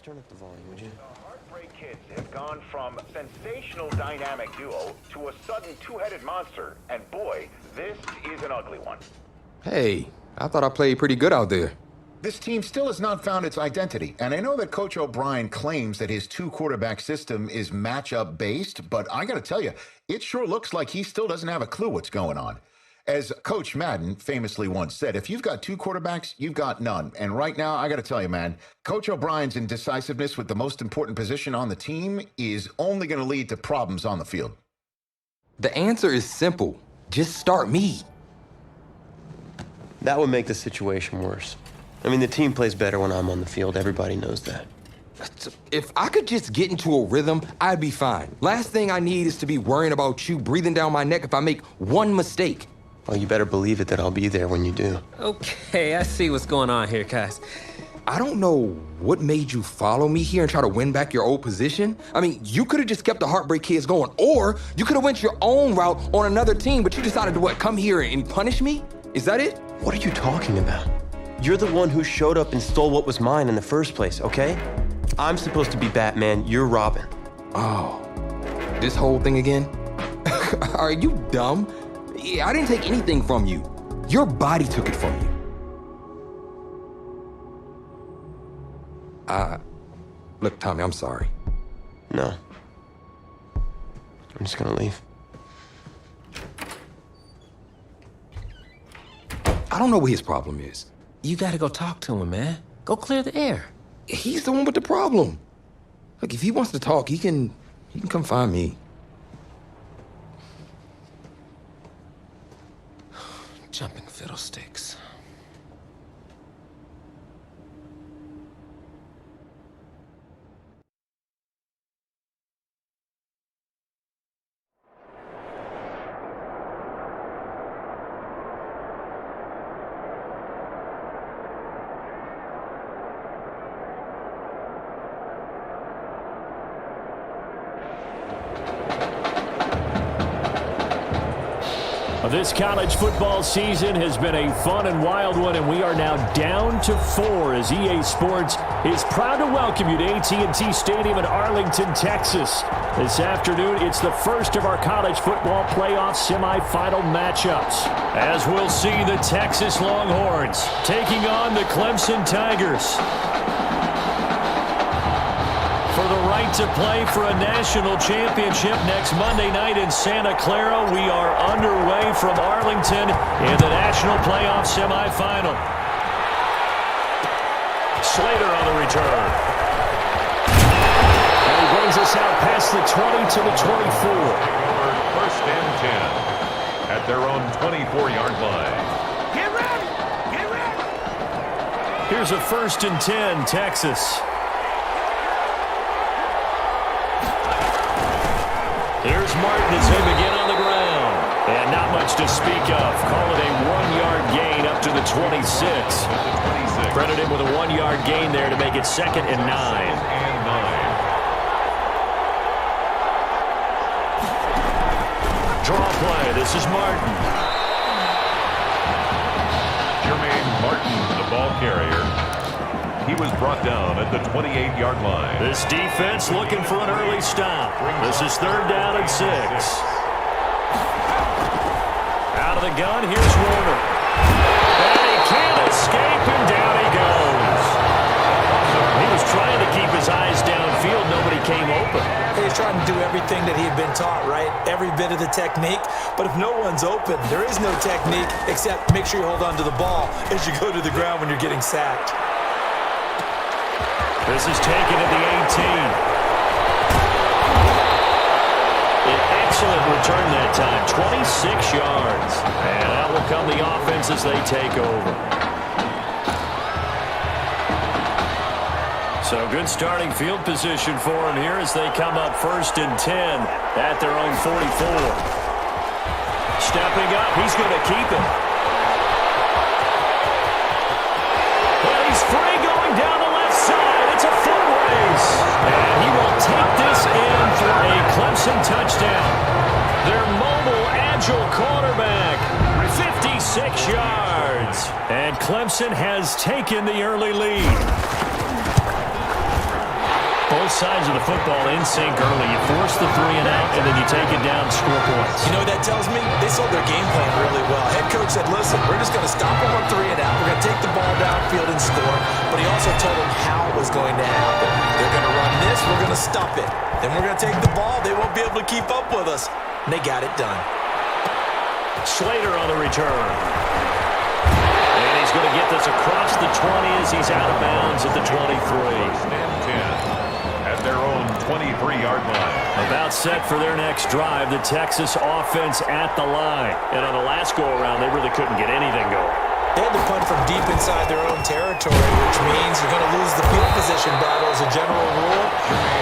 turn up the volume, would you? The Heartbreak Kids have gone from sensational dynamic duo to a sudden two-headed monster. And boy, this is an ugly one. Hey, I thought I played pretty good out there. This team still has not found its identity, and I know that Coach O'Brien claims that his two-quarterback system is matchup-based, but I gotta tell you, it sure looks like he still doesn't have a clue what's going on. As Coach Madden famously once said, if you've got two quarterbacks, you've got none. And right now, I gotta tell you, man, Coach O'Brien's indecisiveness with the most important position on the team is only gonna lead to problems on the field. The answer is simple. Just start me. That would make the situation worse. I mean, the team plays better when I'm on the field. Everybody knows that. If I could just get into a rhythm, I'd be fine. Last thing I need is to be worrying about you breathing down my neck if I make one mistake. Well, you better believe it that I'll be there when you do. Okay, I see what's going on here, guys. I don't know what made you follow me here and try to win back your old position. I mean, you could have just kept the Heartbreak Kids going, or you could have went your own route on another team, but you decided to what, come here and punish me? Is that it? What are you talking about? You're the one who showed up and stole what was mine in the first place, okay? I'm supposed to be Batman, you're Robin. Oh, this whole thing again? Are you dumb? Yeah, I didn't take anything from you. Your body took it from you. Look, Tommy, I'm sorry. No. I'm just gonna leave. I don't know what his problem is. You gotta go talk to him, man. Go clear the air. He's the one with the problem. Look, if he wants to talk, he can come find me. Jumping fiddlesticks. This college football season has been a fun and wild one, and we are now down to 4 as EA Sports is proud to welcome you to AT&T Stadium in Arlington, Texas. This afternoon, it's the first of our college football playoff semifinal matchups, as we'll see the Texas Longhorns taking on the Clemson Tigers. For the right to play for a national championship next Monday night in Santa Clara, we are underway from Arlington in the national playoff semifinal. Slater on the return. And he brings us out past the 20 to the 24. First and 10 at their own 24-yard line. Get ready! Get ready! Here's a 1st and 10, Texas. Here's Martin as they begin on the ground. And not much to speak of. Call it a 1-yard gain up to the 26. Credited with a 1-yard gain there to make it 2nd and 9. Draw play. This is Martin. Jermaine Martin, the ball carrier. He was brought down at the 28-yard line. This defense looking for an early stop. This is 3rd down and 6. Out of the gun, here's Warner. And he can't escape, and down he goes. He was trying to keep his eyes downfield. Nobody came open. He was trying to do everything that he had been taught, right? Every bit of the technique. But if no one's open, there is no technique except make sure you hold on to the ball as you go to the ground when you're getting sacked. This is taken at the 18. An excellent return that time, 26 yards. And out will come the offense as they take over. So good starting field position for them here as they come up 1st and 10 at their own 44. Stepping up, he's going to keep it. And he's free going down the left side. It's a foot race. And he will take this in for a Clemson touchdown. Their mobile, agile quarterback, 56 yards. And Clemson has taken the early lead. sides of the football in sync early. You force the 3 and out, and then you take it down, score points. You know what that tells me? They sold their game plan really well. Head coach said, listen, we're just going to stop them on 3 and out. We're going to take the ball downfield and score. But he also told them how it was going to happen. They're going to run this. We're going to stop it. Then we're going to take the ball. They won't be able to keep up with us. And they got it done. Slater on the return. And he's going to get this across the 20 as he's out of bounds at the 23. At their own 23-yard line. About set for their next drive, the Texas offense at the line. And on the last go-around, they really couldn't get anything going. They had to punt from deep inside their own territory, which means you're going to lose the field position battle as a general rule.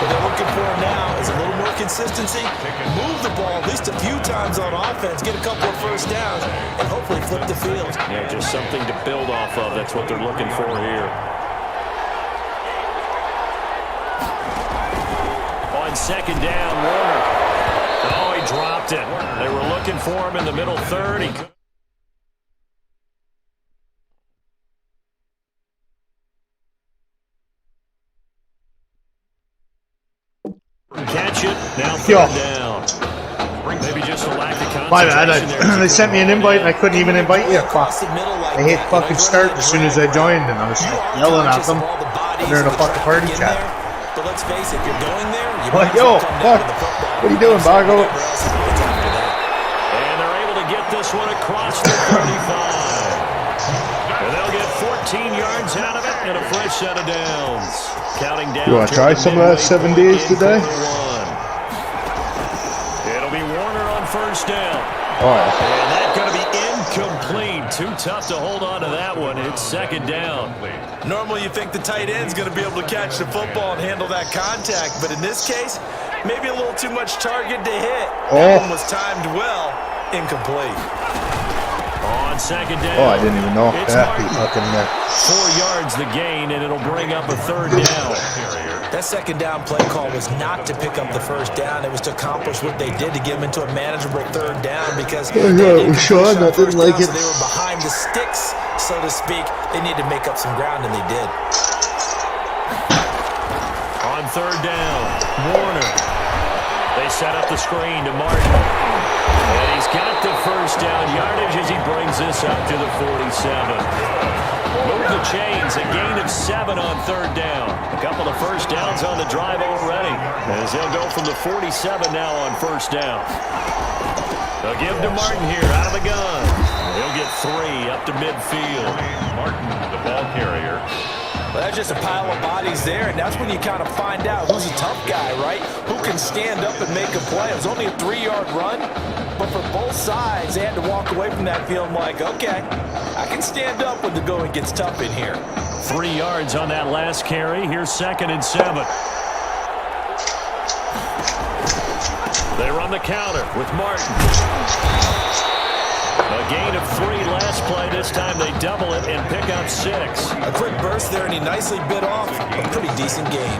What they're looking for now is a little more consistency, move the ball at least a few times on offense, get a couple of first downs, and hopefully flip the field. Yeah, just something to build off of. That's what they're looking for here. On second down, Warner. Oh, he dropped it. They were looking for him in the middle third. He catch it. Now third down. Maybe just a lack of concentration. My bad. They sent me an invite and I couldn't even invite you. Fuck. I hit fucking start as soon as I joined and I was yelling at them. They're in a fucking party chat. But let's face it, if you're going there, you like, yo, fuck. What are you doing, Bago? And they're able to get this one across the 35. And they'll get 14 yards out of it and a fresh set of downs. Counting down. You want to try some of that 7 days today? It'll be Warner on first down. All right. And that's going to be incomplete. Too tough to hold on to that one. It's second down. Normally you think the tight end's going to be able to catch the football and handle that contact, but in this case, maybe a little too much target to hit. That one was timed well. Incomplete. On second down. Oh, I didn't even know that. 4 yards the gain, and it'll bring up a third down. That second down play call was not to pick up the first down. It was to accomplish what they did to get them into a manageable third down because they didn't Sean, I didn't like it. So they were behind the sticks, so to speak. They needed to make up some ground, and they did. On third down, Warner. They set up the screen to Martin. And he's got the first down yardage as he brings this up to the 47. Move the chains, a gain of 7 on third down. A couple of first downs on the drive already. As they'll go from the 47 now on first down. They'll give to Martin here out of the gun. He'll get 3 up to midfield. Martin, the ball carrier. Well, that's just a pile of bodies there, and that's when you kind of find out who's a tough guy, right? Who can stand up and make a play. It was only a 3-yard run, but for both sides, they had to walk away from that feeling like, okay, I can stand up when the going gets tough in here. 3 yards on that last carry. Here's 2nd and 7. They run the counter with Martin. A gain of 3 last play. This time they double it and pick up 6. A quick burst there, and he nicely bit off a pretty decent gain.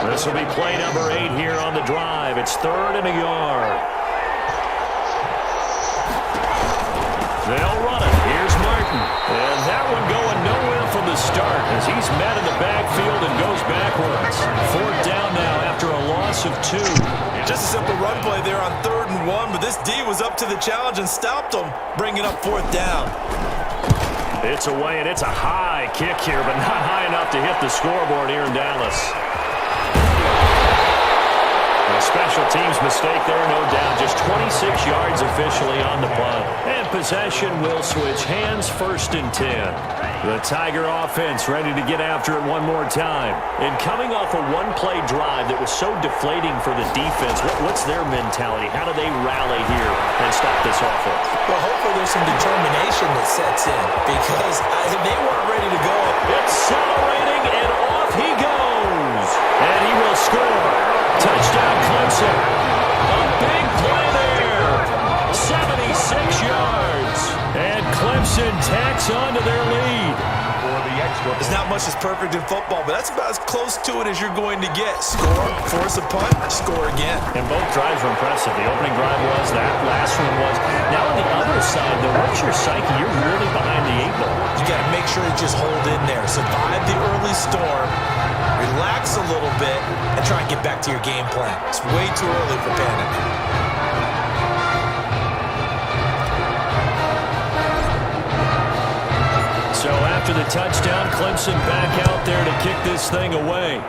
This will be play number 8 here on the drive. It's 3rd and a yard. They'll run it. Here's Martin. And that one going nowhere from the start as he's met in the backfield and goes backwards. 4th down now after a loss of 2. Just a simple run play there on 3rd and 1, but this D was up to the challenge and stopped them, bringing up 4th down. It's away, and it's a high kick here, but not high enough to hit the scoreboard here in Dallas. A special teams mistake there, no doubt. Just 26 yards officially on the punt. And possession will switch hands, 1st and 10. The Tiger offense ready to get after it one more time. And coming off a one-play drive that was so deflating for the defense, what's their mentality? How do they rally here and stop this offense? Well, hopefully there's some determination that sets in because they weren't ready to go. Accelerating, and off he goes. And he will score. Touchdown, Clemson. A big play there. 76 yards. And Clemson tacks on to their lead. There's not much that's perfect in football, but that's about as close to it as you're going to get. Score, force a punt, score again. And both drives were impressive. The opening drive was, that last one was. Now on the other other side, though, what's your psyche? You're really behind the 8 ball. You got to make sure you just hold in there. Survive the early storm, relax a little bit, and try and get back to your game plan. It's way too early for panic. So after the touchdown, Clemson back out there to kick this thing away.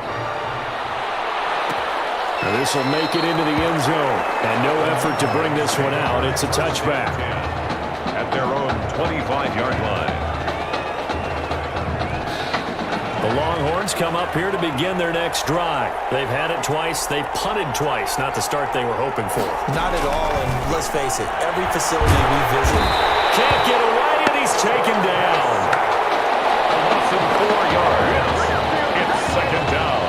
This will make it into the end zone. And no effort to bring this one out. It's a touchback. At their own 25-yard line. The Longhorns come up here to begin their next drive. They've had it twice. They've punted twice. Not the start they were hoping for. Not at all, and let's face it, every facility we visit. Can't get away, and he's taken down. A loss of 4 yards. It's second down.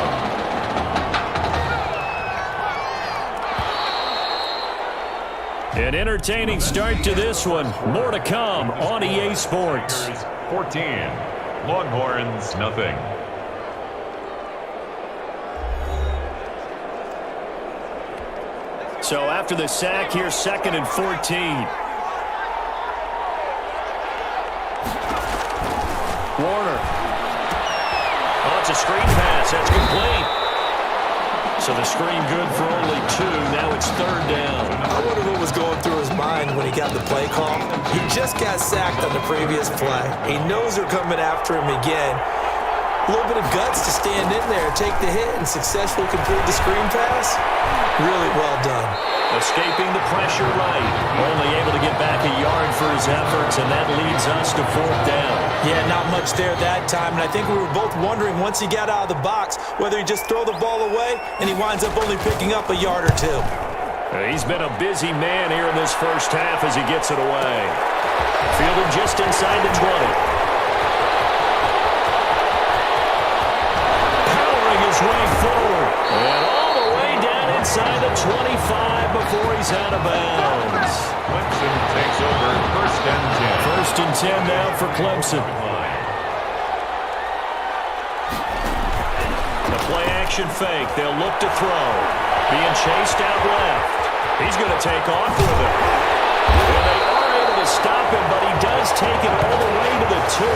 An entertaining start to this one. More to come on EA Sports. 14. Longhorns, nothing. So after the sack, here's 2nd and 14. Warner. Oh, it's a screen pass. That's complete. So the screen good for only 2. Now it's 3rd down. I wonder what was going through his mind when he got the play call. He just got sacked on the previous play. He knows they're coming after him again. A little bit of guts to stand in there, take the hit, and successfully complete the screen pass. Really well done. Escaping the pressure right. Only able to get back a yard for his efforts, and that leads us to 4th down. Yeah, not much there that time, and I think we were both wondering once he got out of the box whether he just throw the ball away, and he winds up only picking up a yard or 2. He's been a busy man here in this first half as he gets it away. Fielded just inside the 20. Powering his way forward. And all the way down inside the 25 before he's out of bounds. Clemson takes over 1st and 10. 1st and 10 now for Clemson. The play action fake. They'll look to throw. Being chased out left. He's going to take off with it. And they are able to stop him, but he does take it all the way to the 2.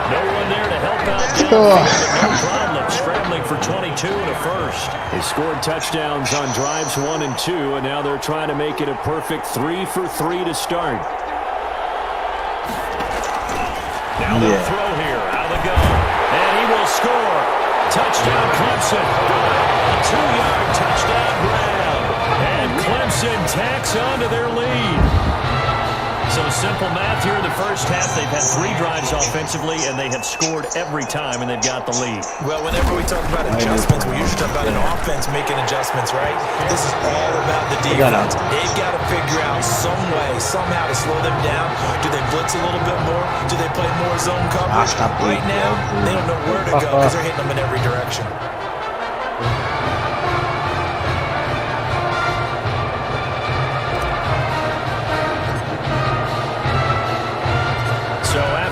No one there to help out downfield. No problem. Scrambling for 22 and a first. They scored touchdowns on drives 1 and 2, and now they're trying to make it a perfect 3 for 3 to start. Now they'll throw here. Out of the gun. And he will score. Touchdown Clemson. A 2-yard touchdown grab. And Clemson tacks on to their lead. So simple math here in the first half. They've had 3 drives offensively, and they have scored every time, and they've got the lead. Well, whenever we talk about adjustments, we usually talk about an offense making adjustments, right? This is all about the defense. They've got to figure out some way, somehow to slow them down. Do they blitz a little bit more? Do they play more zone coverage? Right now, they don't know where to go because they're hitting them in every direction.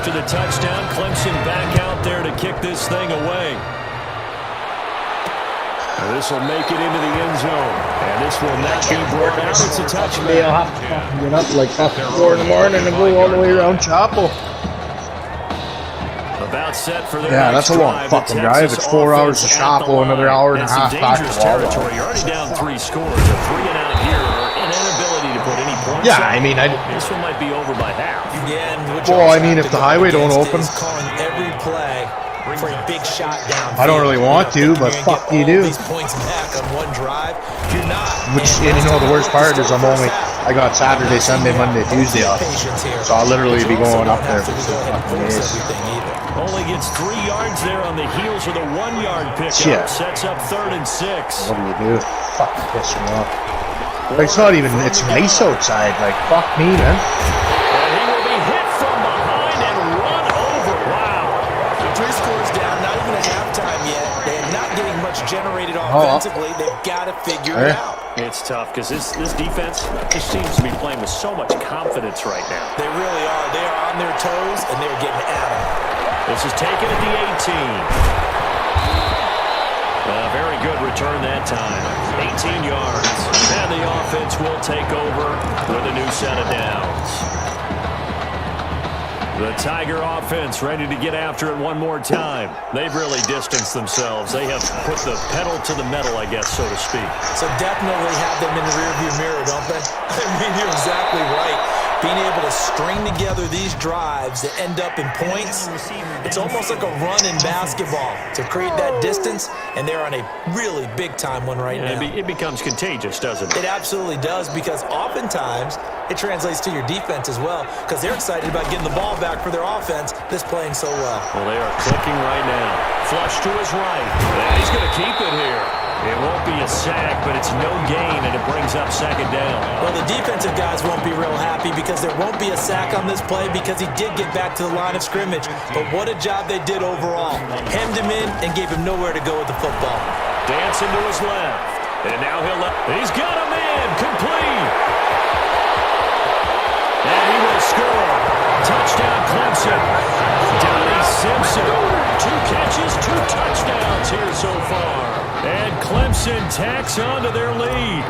After the touchdown, Clemson back out there to kick this thing away. This will make it into the end zone, and this will not be brought out. It's a touchdown. They'll have to fucking get up like 4 in the morning and go all the way around Chapel. About set for their that's a long fucking drive. It's 4 hours to Chapel, another hour and a half back to territory. You're already down 3 scores. A 3-and-out here, an inability to put any points. Yeah, I mean, this one might be over by half. Well, I mean, if the highway don't open, calling every play for a big shot down. I don't really want to, but fuck you do. These points back on one drive. You're not. Which, and you know, the worst part is I got Saturday, Sunday, Monday, Tuesday off. So I'll literally be going up there for 6 fucking days. Only gets 3 yards there on the heels of the 1-yard pickup. Yeah. Sets up 3rd and 6. What do you do? Fucking piss me off. Like, it's not even, it's nice outside. Like, fuck me, man. And he will be hit from behind and run over. Wow. 3 scores down, not even at halftime yet. They're not getting much generated offensively. They've got to figure it out. It's tough because this defense just seems to be playing with so much confidence right now. They really are. They are on their toes, and they're getting at them. This is taken at the 18. Very good return that time. 18 yards. And the offense will take over with a new set of downs. The Tiger offense ready to get after it one more time. They've really distanced themselves. They have put the pedal to the metal, I guess, so to speak. So definitely have them in the rearview mirror, don't they? I mean, you're exactly right. Being able to string together these drives that end up in points, it's almost like a run in basketball to create that distance, and they're on a really big-time one right now. It becomes contagious, doesn't it? It absolutely does, because oftentimes it translates to your defense as well, because they're excited about getting the ball back for their offense that's playing so well. Well, they are clicking right now. Flush to his right. And he's going to keep it here. It won't be a sack, but it's no gain, and it brings up second down. Well, the defensive guys won't be real happy because there won't be a sack on this play because he did get back to the line of scrimmage. But what a job they did overall. Hemmed him in and gave him nowhere to go with the football. Dancing to his left. And now he's got a man complete. And he will score. Touchdown, Clemson. Donnie Simpson. 2 catches, 2 touchdowns here so far. And Clemson tacks on to their lead.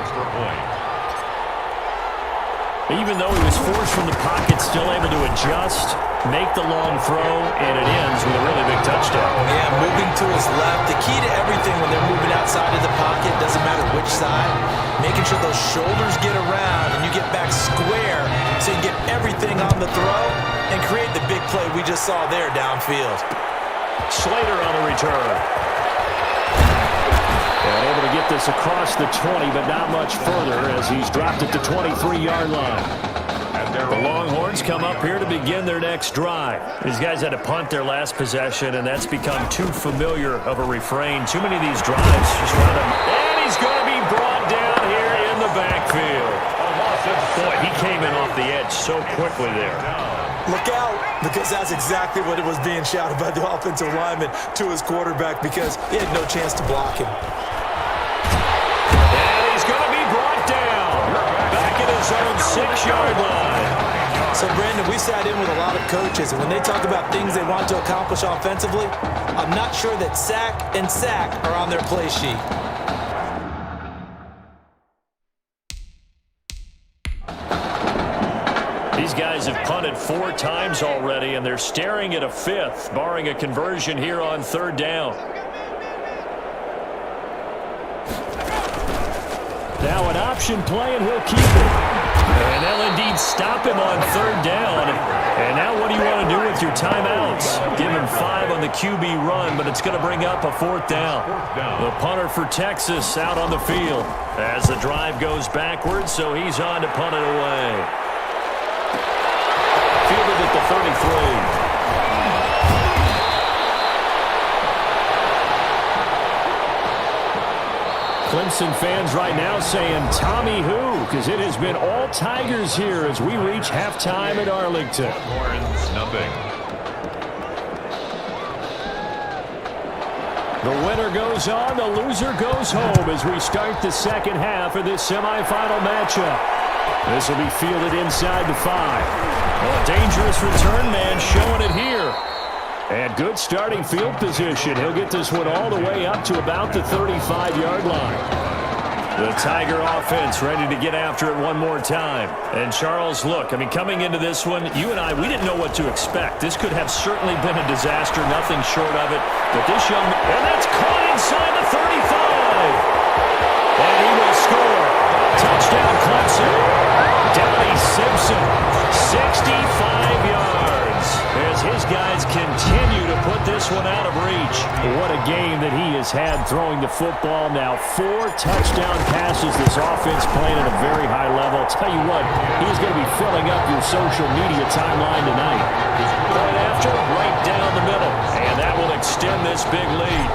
Even though he was forced from the pocket, still able to adjust, make the long throw, and it ends with a really big touchdown. Yeah, moving to his left. The key to everything when they're moving outside of the pocket, doesn't matter which side, making sure those shoulders get around and you get back square so you get everything on the throw and create the big play we just saw there downfield. Slater on the return. And able to get this across the 20, but not much further as he's dropped it to 23-yard line. The Longhorns come up here to begin their next drive. These guys had to punt their last possession, and that's become too familiar of a refrain. Too many of these drives just run them. And he's going to be brought down here in the backfield. Boy, he came in off the edge so quickly there. Look out, because that's exactly what it was being shouted by the offensive lineman to his quarterback because he had no chance to block him. And he's going to be brought down back at his own 6-yard line. So, Brandon, we sat in with a lot of coaches, and when they talk about things they want to accomplish offensively, I'm not sure that sack and sack are on their play sheet. These guys have punted 4 times already, and they're staring at a 5th, barring a conversion here on 3rd down. Now an option play, and he'll keep it. And they'll indeed stop him on 3rd down. And now what do you want to do with your timeouts? Give him 5 on the QB run, but it's going to bring up a 4th down. The punter for Texas out on the field as the drive goes backwards, so he's on to punt it away. Fielded at the 33. Clemson fans right now saying Tommy who, because it has been all Tigers here as we reach halftime at Arlington. Horns, nothing. The winner goes on, the loser goes home as we start the second half of this semifinal matchup. This will be fielded inside the 5. Well, a dangerous return man showing it here. And good starting field position. He'll get this one all the way up to about the 35-yard line. The Tiger offense ready to get after it one more time. And Charles, look, I mean, coming into this one, you and I, we didn't know what to expect. This could have certainly been a disaster, nothing short of it. But this young man, and that's caught inside the 35. And he will score. Touchdown, Clemson. Donnie Simpson, 65 yards. As his guys continue to put this one out of reach. What a game that he has had throwing the football. Now 4 touchdown passes. This offense playing at a very high level. Tell you what, he's going to be filling up your social media timeline tonight. Right after, right down the middle. And that will extend this big lead.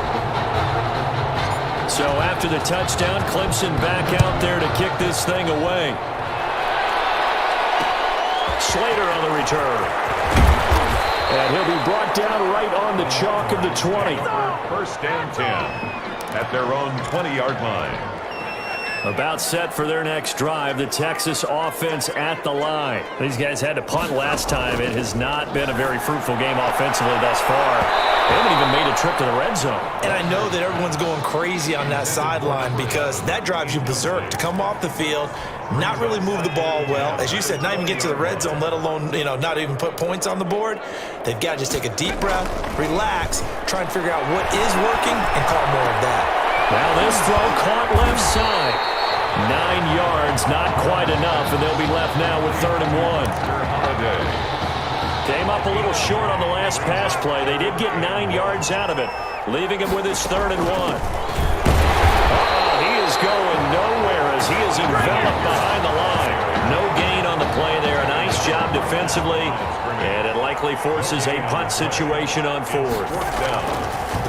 So after the touchdown, Clemson back out there to kick this thing away. Slater on the return. And he'll be brought down right on the chalk of the 20. 1st and 10 at their own 20-yard line. About set for their next drive, the Texas offense at the line. These guys had to punt last time. It has not been a very fruitful game offensively thus far. They haven't even made a trip to the red zone. And I know that everyone's going crazy on that sideline because that drives you berserk to come off the field, not really move the ball well. As you said, not even get to the red zone, let alone, not even put points on the board. They've got to just take a deep breath, relax, try and figure out what is working and call more of that. Now this throw caught left side. 9 yards, not quite enough, and they'll be left now with 3rd and 1. Came up a little short on the last pass play. They did get 9 yards out of it, leaving him with his 3rd and 1. He is going nowhere as he is enveloped behind the line. No gain on the play there. Nice job defensively, and it likely forces a punt situation on 4th.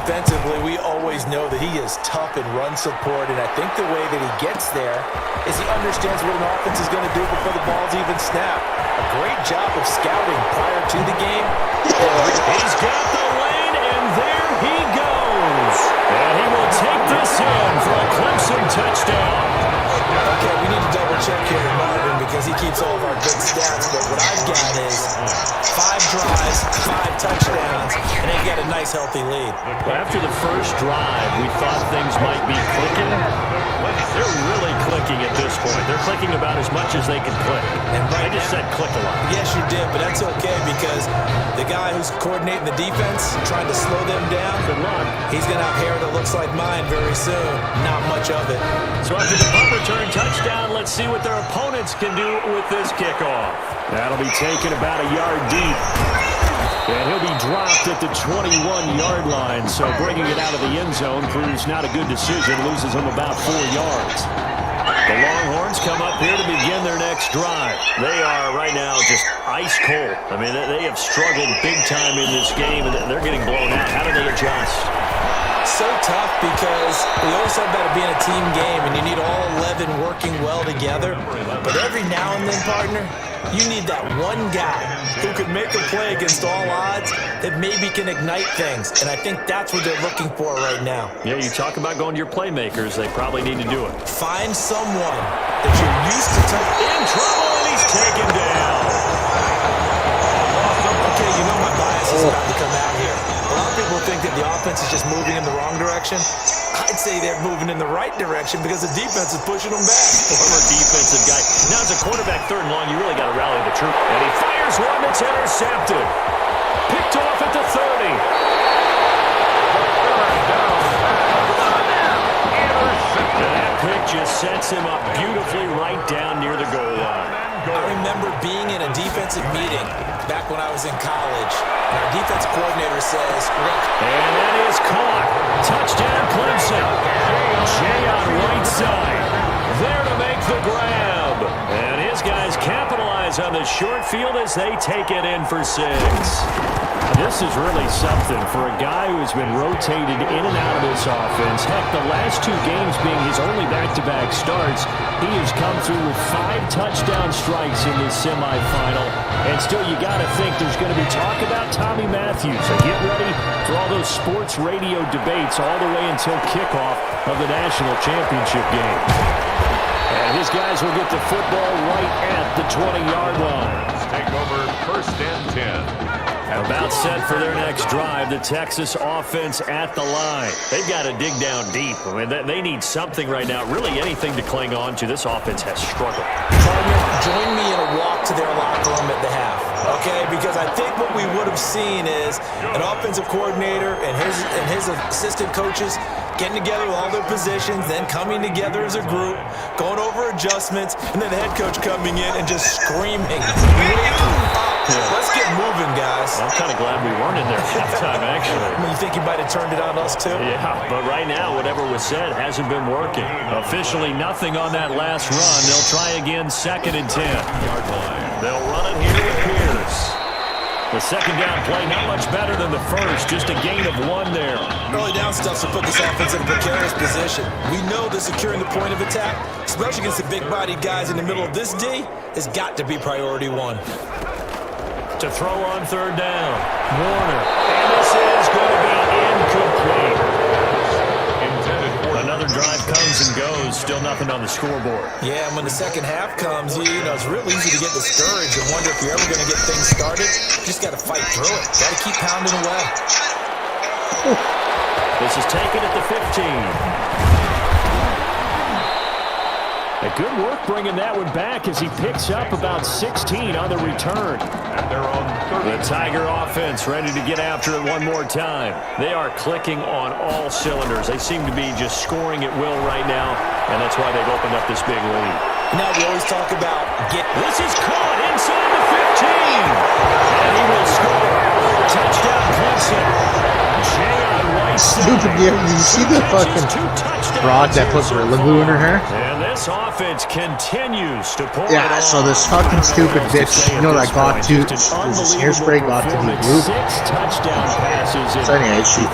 Defensively, we always know that he is tough in run support, and I think the way that he gets there is he understands what an offense is going to do before the ball's even snapped. A great job of scouting prior to the game. He's got the lane, and there he goes. And he will take this in for a Clemson touchdown. Okay, we need to double check here with Marvin because he keeps all of our good stats, but what I've got is 5 drives, 5 touchdowns, and they get a nice healthy lead. After the first drive, we thought things might be clicking. They're really clicking at this point. They're clicking about as much as they can click. And I just said click a lot. Yes, you did, but that's okay because the guy who's coordinating the defense, trying to slow them down, good luck. He's going to have hair that looks like mine very soon. Not much of it. So after the punt return touchdown, let's see what their opponents can do with this kickoff. That'll be taken about a yard deep. And he'll be dropped at the 21-yard line, so bringing it out of the end zone proves not a good decision, loses him about 4 yards. The Longhorns come up here to begin their next drive. They are right now just ice cold. I mean, they have struggled big time in this game, and they're getting blown out. How do they adjust? So tough because we always talk about it being a team game, and you need all 11 working well together. But every now and then, partner, you need that one guy who could make a play against all odds that maybe can ignite things. And I think that's what they're looking for right now. Yeah, you talk about going to your playmakers. They probably need to do it. Find someone that you're used to. In trouble, and he's taken down. Okay, you know my bias is about to come out here. A lot of people think that the offense is just moving in the wrong direction. I'd say they're moving in the right direction because the defense is pushing them back. Former defensive guy. Now, as a quarterback, 3rd and long, you really got to rally the troop. And he fires one that's intercepted. Picked off at the 30. And that pick just sets him up beautifully right down near the goal line. I remember being in a defensive meeting back when I was in college. And our defense coordinator says, look. And that is caught. Touchdown, Clemson. Jay on right side. There to make the grab. And his guys capitalize on the short field as they take it in for 6. This is really something for a guy who has been rotated in and out of this offense. Heck, the last 2 games being his only back-to-back starts, he has come through with 5 touchdown strikes in this semifinal. And still, you got to think there's going to be talk about Tommy Matthews. So get ready for all those sports radio debates all the way until kickoff of the national championship game. And his guys will get the football right at the 20-yard line. Take over 1st and 10. About set for their next drive, the Texas offense at the line. They've got to dig down deep. I mean, they need something right now, really anything to cling on to. This offense has struggled. Partner, join me in a walk to their locker room at the half, okay? Because I think what we would have seen is an offensive coordinator and his assistant coaches getting together with all their positions, then coming together as a group, going over adjustments, and then the head coach coming in and just screaming, let's get moving, guys. I'm kind of glad we weren't in there at halftime, actually. You think you might have turned it on us, too? Yeah, but right now, whatever was said hasn't been working. Officially nothing on that last run. They'll try again, 2nd and 10. They'll run it here with Pierce. The second down play, not much better than the first, just a gain of 1 there. Early down stuff to put this offense in a precarious position. We know that securing the point of attack, especially against the big-bodied guys in the middle of this D, has got to be priority 1. To throw on 3rd down, Warner. And this is going to be incomplete. Another drive comes and goes. Still nothing on the scoreboard. Yeah, and when the second half comes, you know, it's real easy to get discouraged and wonder if you're ever going to get things started. You just got to fight through it. Got to keep pounding away. This is taken at the 15. A good work bringing that one back as he picks up about 16 on the return. At their own 30. The Tiger offense ready to get after it one more time. They are clicking on all cylinders. They seem to be just scoring at will right now, and that's why they've opened up this big lead. Now we always talk about This is caught inside the 15. And he will score. Touchdown, Clemson. Stupid. Did you see the fucking broad that put Gorilla Glue in her hair? And this offense continues to pour Yeah, so this fucking stupid bitch, you know, that got to, this hairspray got to the glue. So anyway, she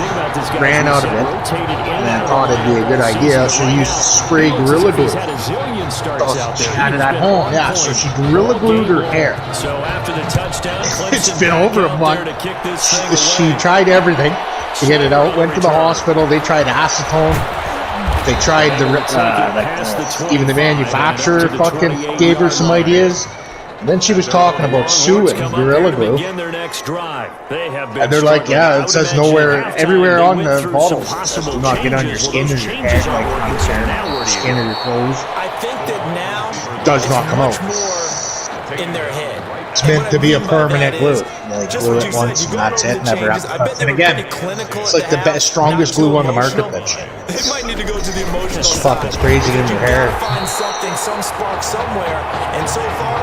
ran out of it and thought it'd be a good idea, so she used to spray Gorilla Glue. So she had it at home, yeah, so she Gorilla Glued her hair. It's been over a month. She tried everything to get it out, went to the hospital, they tried acetone, they tried even the manufacturer fucking gave her some ideas. And then she was talking about suing Gorilla Glue. And they're like, yeah, it says nowhere, everywhere on the bottles, it says do not get on your skin or your head, like on your skin or your clothes. I think that now Does not come out. in their head. It's meant to be a permanent glue. Like, glue it once and that's it, never happens. And again, it's like the best, strongest glue on the market, that shit. They might need to go to the emotional It's fucking crazy in your hair. Find something, some spark somewhere, and so far,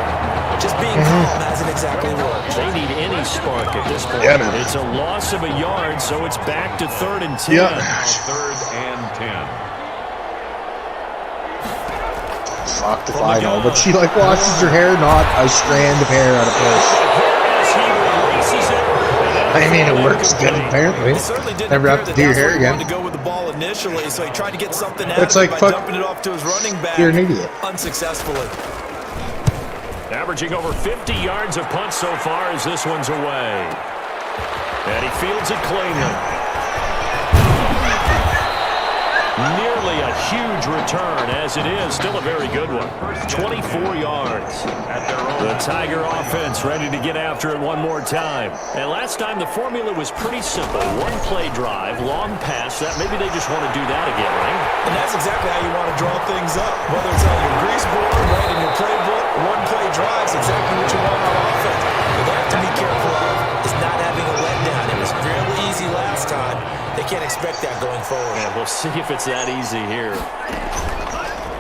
just being calm hasn't exactly worked. They need any spark at this point. Yeah, man. It's a loss of a yard, so it's back to 3rd and 10. Yeah. 3rd and 10. Fucked if I know, but she like washes her hair, not a strand of hair out of place. I mean, it works good apparently. Never have to do your hair again. To go with the ball initially, so he tried to get something out It's of like it by fuck. dumping it off to his running back. You're an idiot. Unsuccessfully. Averaging over 50 yards of punt so far as this one's away. And he fields it cleanly. Nearly a huge return, as it is. Still a very good one. 24 yards. The Tiger offense ready to get after it one more time. And last time the formula was pretty simple. One play drive, long pass. That maybe they just want to do that again, right? And that's exactly how you want to draw things up. Whether it's on your grease board, right in your playbook, one play drives, exactly what you want on offense. What they have to be careful of is not having a letdown. It was fairly easy last time. They can't expect that going forward. Yeah, we'll see if it's that easy here.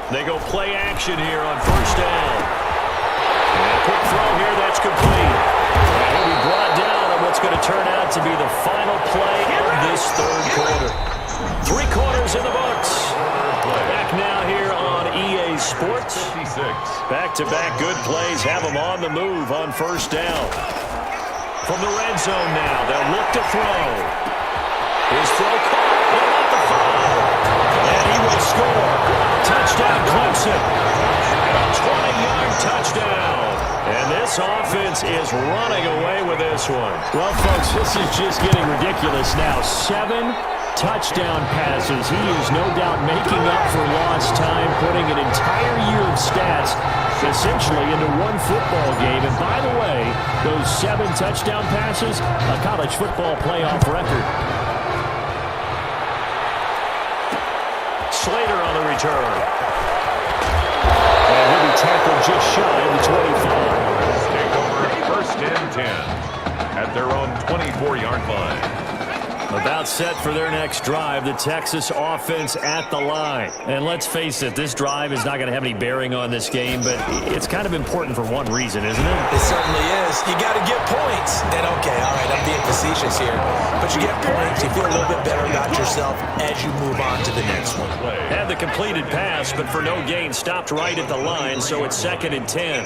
They go play action here on 1st down. And a quick throw here, that's complete. And he'll be brought down on what's going to turn out to be the final play of this 3rd quarter. 3 quarters in the books. Back now here on EA Sports. Back-to-back good plays have them on the move on 1st down. From the red zone now, they'll look to throw. His throw caught. What about the foul? And he will score. Touchdown, Clemson. A 20-yard touchdown. And this offense is running away with this one. Well, folks, this is just getting ridiculous now. 7 touchdown passes. He is no doubt making up for lost time, putting an entire year of stats essentially into one football game. And by the way, those 7 touchdown passes, a college football playoff record. Slater on the return. And he'll be tackled just shy of the 25. Take over 1st and 10 at their own 24-yard line. About set for their next drive, the Texas offense at the line. And let's face it, this drive is not going to have any bearing on this game, but it's kind of important for one reason, isn't it? It certainly is. You got to get points. And okay, all right, I'm being facetious here. But you get points, you feel a little bit better about yourself as you move on to the next one. Had the completed pass, but for no gain, stopped right at the line, so it's 2nd and 10.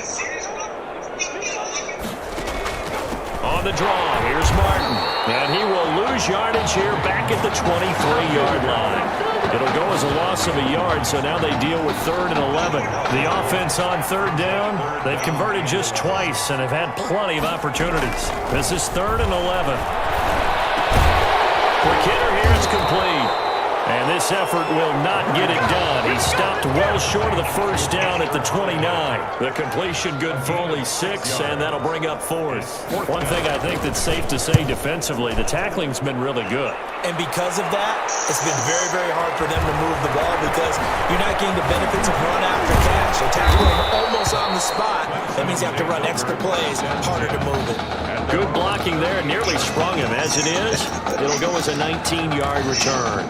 On the draw, here's Martin. And he will lose yardage here back at the 23-yard line. It'll go as a loss of a yard, so now they deal with 3rd and 11. The offense on 3rd down, they've converted just twice and have had plenty of opportunities. This is 3rd and 11. Quick hitter here, it's complete. And this effort will not get it done. He stopped well short of the first down at the 29. The completion good for only 6, and that'll bring up 4th. One thing I think that's safe to say defensively, the tackling's been really good. And because of that, it's been very, very hard for them to move the ball because you're not getting the benefits of run after catch. They're tackling almost on the spot. That means you have to run extra plays, harder to move it. Good blocking there, nearly sprung him. As it is, it'll go as a 19-yard return.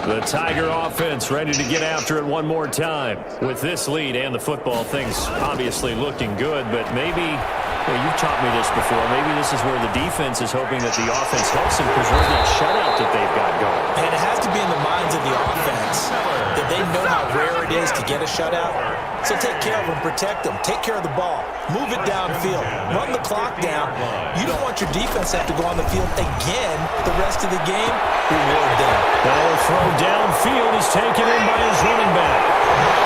The Tiger offense ready to get after it one more time. With this lead and the football, things obviously looking good, but maybe, well, you've taught me this before, maybe this is where the defense is hoping that the offense helps them preserve that shutout that they've got going. And it has to be in the minds of the offense that they know how rare it is to get a shutout. So take care of them, protect them, take care of the ball, move it downfield, run the clock down. You don't want your defense to have to go on the field again the rest of the game. Reward them. Now a throw downfield is taken in by his running back.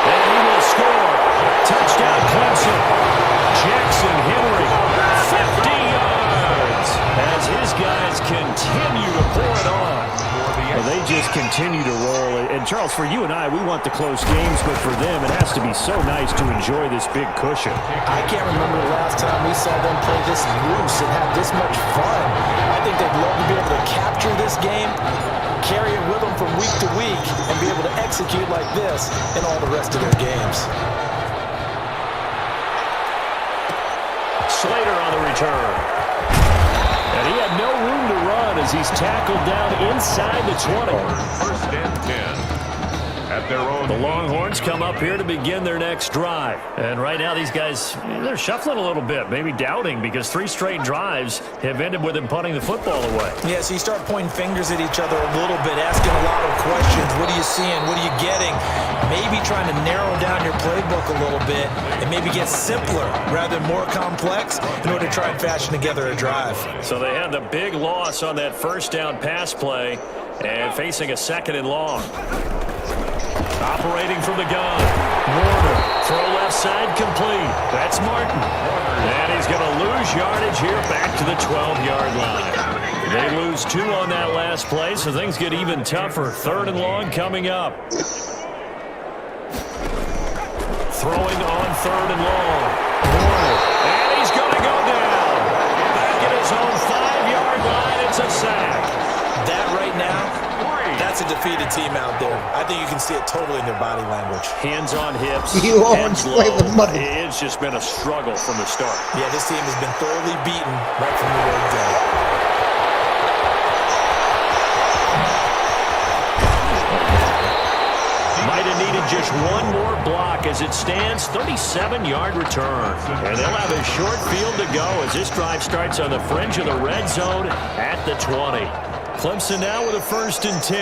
And he will score. Touchdown Clemson. Jackson Henry, 50 yards. As his guys continue to pour it on. Well, they just continue to roll. And, Charles, for you and I, we want the close games, but for them, it has to be so nice to enjoy this big cushion. I can't remember the last time we saw them play this loose and have this much fun. I think they'd love to be able to capture this game, carry it with them from week to week, and be able to execute like this in all the rest of their games. Slater on the return. And he had no room to run as he's tackled down inside the 20. First and 10. At their own. The Longhorns come up here to begin their next drive. And right now these guys, they're shuffling a little bit, maybe doubting, because 3 straight drives have ended with them punting the football away. Yeah, so you start pointing fingers at each other a little bit, asking a lot of questions. What are you seeing? What are you getting? Maybe trying to narrow down your playbook a little bit and maybe get simpler rather than more complex in order to try and fashion together a drive. So they had the big loss on that first down pass play and facing a 2nd and long. Operating from the gun. Warner, throw left side complete. That's Martin. And he's going to lose yardage here back to the 12-yard line. They lose 2 on that last play, so things get even tougher. 3rd and long coming up. Throwing on 3rd and long. Warner, and he's going to go down. Back at his own 5-yard line, it's a sack. That right now, that's a defeated team out there. I think you can see it totally in their body language. Hands on hips. You always play with money. It's just been a struggle from the start. Yeah, this team has been thoroughly beaten right from the word go. Might have needed just one more block as it stands. 37-yard return. And they'll have a short field to go as this drive starts on the fringe of the red zone at the 20. Clemson now with a 1st and 10.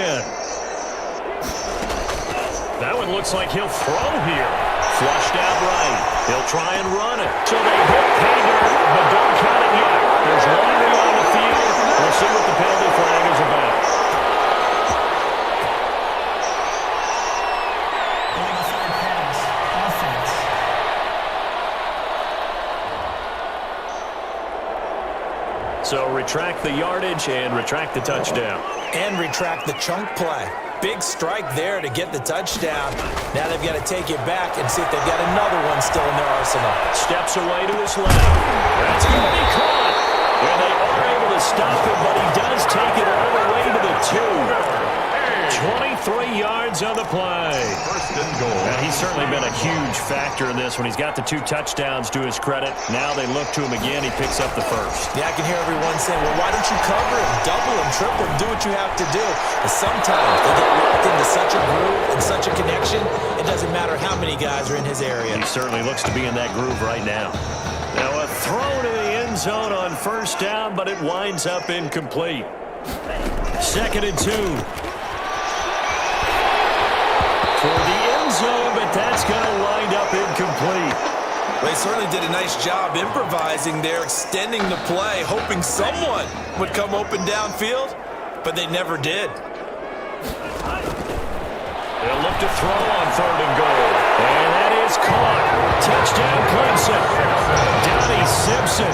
That one looks like he'll throw here. Flushed out right. He'll try and run it. So they hit Hager, but don't count it yet. There's laundry on the field. We'll see what the penalty flag is about. So retract the yardage and retract the touchdown. And retract the chunk play. Big strike there to get the touchdown. Now they've got to take it back and see if they've got another one still in their arsenal. Steps away to his left. That's going to be caught. And they are able to stop him, but he does take it all the way to the 2. 23 yards on the play. First and goal. And he's certainly been a huge factor in this when he's got the 2 touchdowns to his credit. Now they look to him again. He picks up the 1st. Yeah, I can hear everyone saying, well, why don't you cover him, double him, triple him, do what you have to do. And sometimes they get locked into such a groove and such a connection, it doesn't matter how many guys are in his area. He certainly looks to be in that groove right now. Now a throw to the end zone on 1st down, but it winds up incomplete. 2nd and 2. For the end zone, but that's going to wind up incomplete. They certainly did a nice job improvising there, extending the play, hoping someone would come open downfield, but they never did. They'll look to throw on 3rd and goal. And that is caught. Touchdown Clemson. Donnie Simpson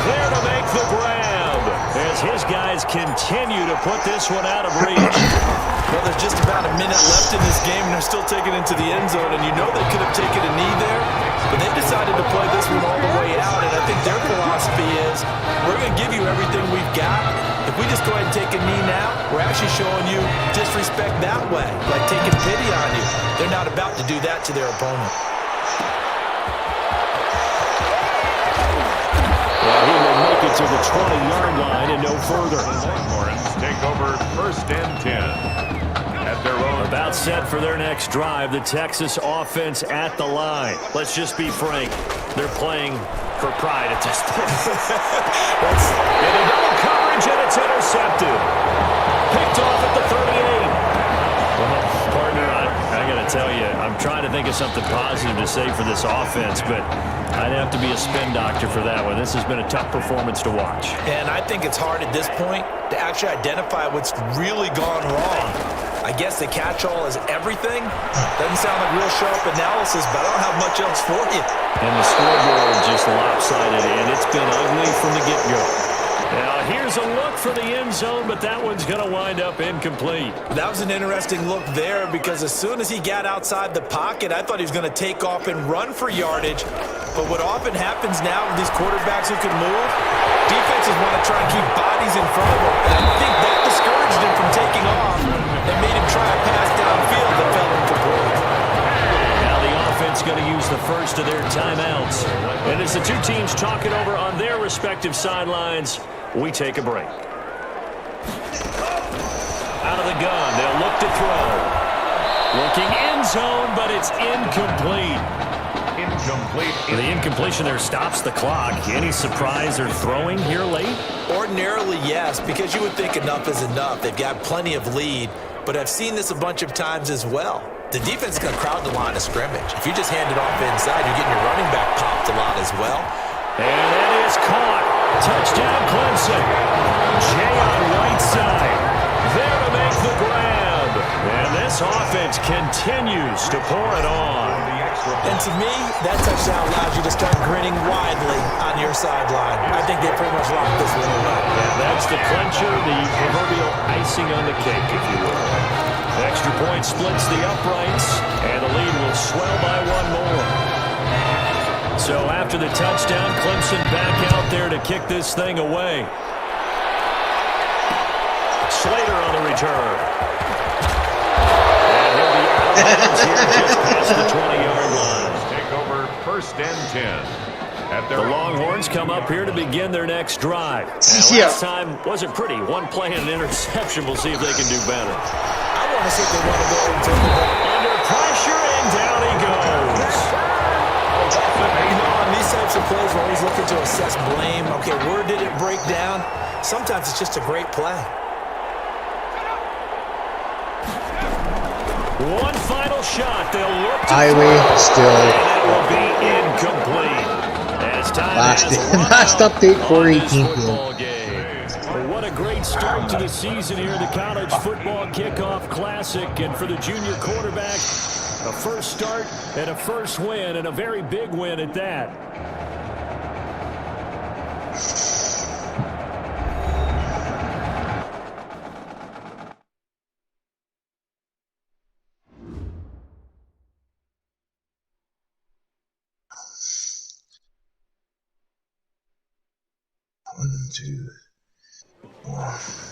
there to make the grab as his guys continue continue to put this one out of reach. Well, there's just about a minute left in this game, and they're still taking it into the end zone. And you know they could have taken a knee there, but they decided to play this one all the way out. And I think their philosophy is, we're going to give you everything we've got. If we just go ahead and take a knee now, we're actually showing you disrespect that way, like taking pity on you. They're not about to do that to their opponent. Well, he will make it to the 20-yard line and no further. Longhorns take over 1st and 10. At their own. About set for their next drive, the Texas offense at the line. Let's just be frank. They're playing for pride at this point. That's in a double coverage, and it's intercepted. Picked off at the 38. Well, partner, I got to tell you, I'm trying to think of something positive to say for this offense, but I'd have to be a spin doctor for that one. This has been a tough performance to watch. And I think it's hard at this point to actually identify what's really gone wrong. I guess the catch-all is everything. Doesn't sound like real sharp analysis, but I don't have much else for you. And the scoreboard just lopsided, and it's been ugly from the get-go. Now, here's a look for the end zone, but that one's going to wind up incomplete. That was an interesting look there because as soon as he got outside the pocket, I thought he was going to take off and run for yardage. But what often happens now with these quarterbacks who can move, defenses want to try and keep bodies in front of them. And I think that discouraged him from taking off and made him try a pass downfield that fell incomplete. Now the offense going to use the first of their timeouts. And as the two teams talk it over on their respective sidelines, we take a break. Out of the gun, they'll look to throw. Looking end zone, but it's incomplete. The incompletion there stops the clock. Any surprise or throwing here late? Ordinarily, yes, because you would think enough is enough. They've got plenty of lead, but I've seen this a bunch of times as well. The defense is going to crowd the line of scrimmage. If you just hand it off inside, you're getting your running back popped a lot as well. And it is caught. Touchdown, Clemson. Jay on right side. There to make the grab. And this offense continues to pour it on. And to me, that touchdown allows you to start grinning widely on your sideline. I think they pretty much locked this one away. Yeah, that's the clincher, the proverbial icing on the cake, if you will. Extra point splits the uprights, and the lead will swell by one more. So after the touchdown, Clemson back out there to kick this thing away. Slater on the return. And he'll be out of bounds here just past the 20-yard line. Take over 1st and 10. The Longhorns come up here to begin their next drive. Last time wasn't pretty. One play and an interception. We'll see if they can do better. I want to see if they want to go into the ball. Under pressure, and down he goes. You know, on these types of plays, we're always looking to assess blame. Okay, where did it break down? Sometimes it's just a great play. One final shot. They'll look to highway still. And it will be incomplete. As time Last update for 18. Well, what a great start to the season here, the College Football Kickoff Classic. And for the junior quarterback, a first start and a first win, and a very big win at that.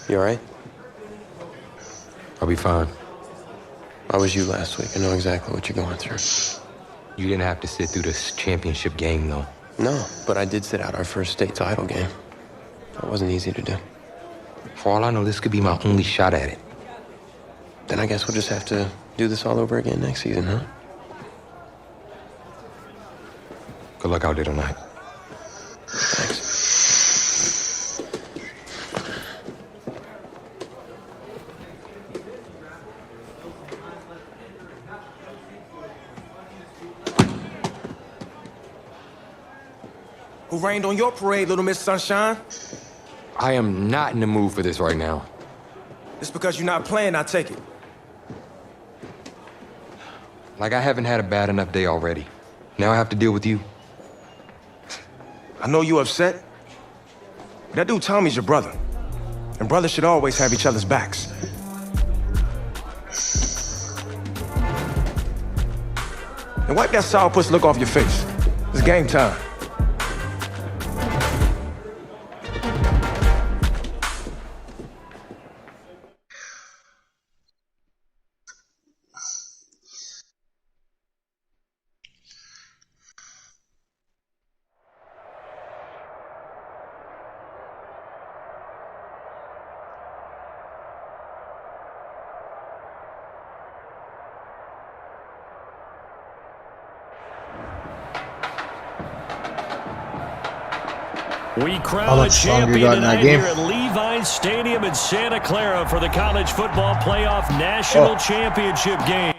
You all right? I'll be fine. I was you last week. I know exactly what you're going through. You didn't have to sit through this championship game, though. No, but I did sit out our first state title game. That wasn't easy to do. For all I know, this could be my only shot at it. Then I guess we'll just have to do this all over again next season, huh? Good luck out there tonight. Thanks. Who rained on your parade, Little Miss Sunshine? I am not in the mood for this right now. It's because you're not playing, I take it. Like I haven't had a bad enough day already. Now I have to deal with you. I know you're upset. That dude Tommy's your brother. And And brothers should always have each other's backs. And wipe that sourpuss look off your face. It's game time. We crown a champion tonight here at Levi's Stadium in Santa Clara for the College Football Playoff National Championship game.